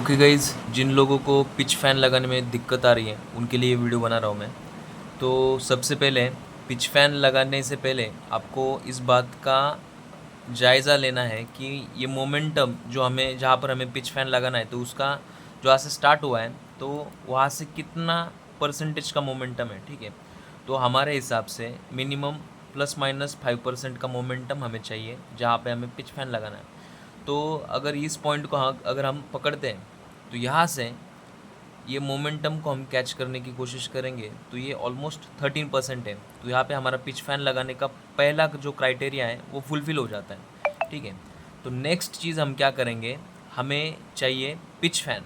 Okay guys, जिन लोगों को pitch fan लगाने में दिक्कत आ रही है उनके लिए ये वीडियो बना रहा हूँ मैं। तो सबसे पहले पिच फ़ैन लगाने से पहले आपको इस बात का जायज़ा लेना है कि ये मोमेंटम जो हमें जहाँ पर हमें पिच फ़ैन लगाना है तो उसका जो यहाँ से स्टार्ट हुआ है तो वहाँ से कितना परसेंटेज का मोमेंटम है, ठीक है। तो हमारे हिसाब से मिनिमम ±5% का मोमेंटम हमें चाहिए जहाँ पे हमें पिच फ़ैन लगाना है। तो अगर इस पॉइंट को अगर हम पकड़ते हैं तो यहाँ से ये मोमेंटम को हम कैच करने की कोशिश करेंगे तो ये ऑलमोस्ट 13% है। तो यहाँ पे हमारा पिच फ़ैन लगाने का पहला जो क्राइटेरिया है वो फुलफ़िल हो जाता है, ठीक है। तो नेक्स्ट चीज़ हम क्या करेंगे, हमें चाहिए पिच फ़ैन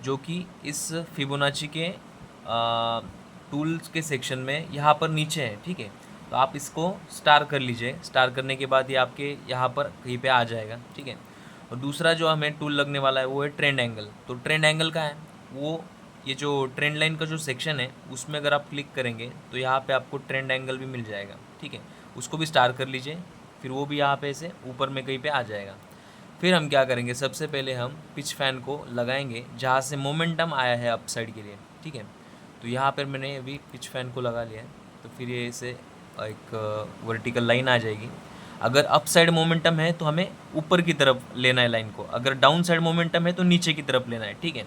जो कि इस फिबोनाची के टूल्स के सेक्शन में यहाँ पर नीचे है, ठीक है। तो आप इसको स्टार कर लीजिए। स्टार करने के बाद ये आपके यहाँ पर कहीं पे आ जाएगा, ठीक है। और दूसरा जो हमें टूल लगने वाला है वो है ट्रेंड एंगल। तो ट्रेंड एंगल का है वो ये जो ट्रेंड लाइन का जो सेक्शन है उसमें अगर आप क्लिक करेंगे तो यहाँ पे आपको ट्रेंड एंगल भी मिल जाएगा, ठीक है। उसको भी स्टार कर लीजिए, फिर वो भी यहाँ पे ऐसे ऊपर में कहीं पे आ जाएगा। फिर हम क्या करेंगे, सबसे पहले हम पिच फ़ैन को लगाएंगे जहाँ से मोमेंटम आया है अप साइड के लिए, ठीक है। तो यहाँ पर मैंने अभी पिच फ़ैन को लगा लिया है। तो फिर ये इसे एक वर्टिकल लाइन आ जाएगी। अगर अप साइड मोमेंटम है तो हमें ऊपर की तरफ लेना है लाइन को, अगर डाउन साइड मोमेंटम है तो नीचे की तरफ लेना है, ठीक है।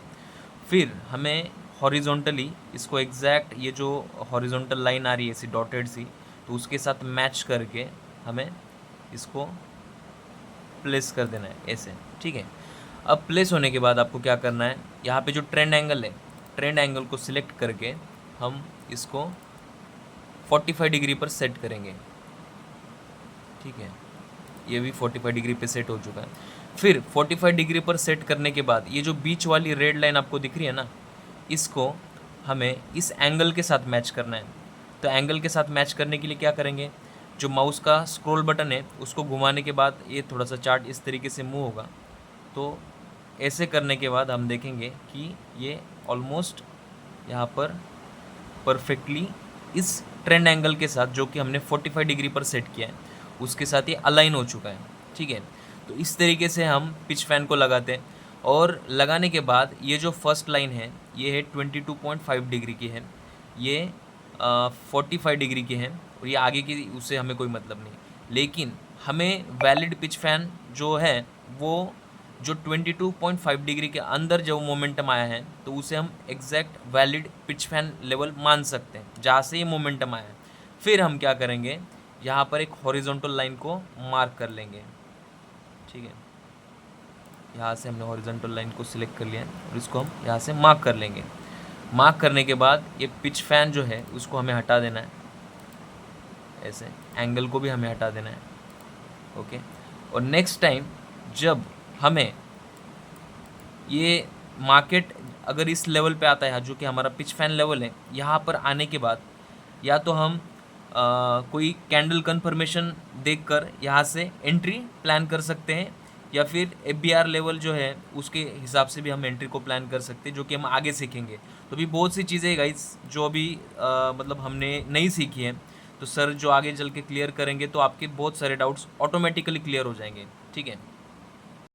फिर हमें हॉरिजॉन्टली इसको एग्जैक्ट ये जो हॉरिजॉन्टल लाइन आ रही है ऐसी डॉटेड सी, तो उसके साथ मैच करके हमें इसको प्लेस कर देना है ऐसे, ठीक है। अब प्लेस होने के बाद आपको क्या करना है, यहाँ पे जो ट्रेंड एंगल है, ट्रेंड एंगल को सिलेक्ट करके हम इसको 45 डिग्री पर सेट करेंगे, ठीक है। ये भी 45 डिग्री पे सेट हो चुका है। फिर 45 डिग्री पर सेट करने के बाद ये जो बीच वाली रेड लाइन आपको दिख रही है ना, इसको हमें इस एंगल के साथ मैच करना है। तो एंगल के साथ मैच करने के लिए क्या करेंगे, जो माउस का स्क्रॉल बटन है उसको घुमाने के बाद ये थोड़ा सा चार्ट इस तरीके से मूव होगा। तो ऐसे करने के बाद हम देखेंगे कि ये ऑलमोस्ट यहाँ पर परफेक्टली इस ट्रेंड एंगल के साथ जो कि हमने 45 डिग्री पर सेट किया है उसके साथ ये अलाइन हो चुका है, ठीक है। तो इस तरीके से हम पिच फ़ैन को लगाते हैं। और लगाने के बाद ये जो फर्स्ट लाइन है ये है 22.5 डिग्री की है, ये 45 डिग्री की है, और ये आगे की उससे हमें कोई मतलब नहीं। लेकिन हमें वैलिड पिच फ़ैन जो है वो जो 22.5 डिग्री के अंदर जो मोमेंटम आया है तो उसे हम exact valid pitch fan level मान सकते हैं जहाँ से ये मोमेंटम आया है। फिर हम क्या करेंगे, यहाँ पर एक हॉरिजॉन्टल लाइन को मार्क कर लेंगे, ठीक है। यहाँ से हमने हॉरिजॉन्टल लाइन को सिलेक्ट कर लिया है और इसको हम यहाँ से मार्क कर लेंगे। मार्क करने के बाद ये पिच फ़ैन जो है उसको हमें हटा देना है, ऐसे एंगल को भी हमें हटा देना है, ओके। और नेक्स्ट टाइम जब हमें ये मार्केट अगर इस लेवल पे आता है जो कि हमारा पिच फ़ैन लेवल है, यहाँ पर आने के बाद या तो हम कोई कैंडल कन्फर्मेशन देखकर यहाँ से एंट्री प्लान कर सकते हैं, या फिर FBR लेवल जो है उसके हिसाब से भी हम एंट्री को प्लान कर सकते हैं, जो कि हम आगे सीखेंगे। तो भी बहुत सी चीज़ें गाइस जो अभी मतलब हमने नहीं सीखी हैं, तो सर जो आगे चल के क्लियर करेंगे तो आपके बहुत सारे डाउट्स ऑटोमेटिकली क्लियर हो जाएंगे, ठीक है।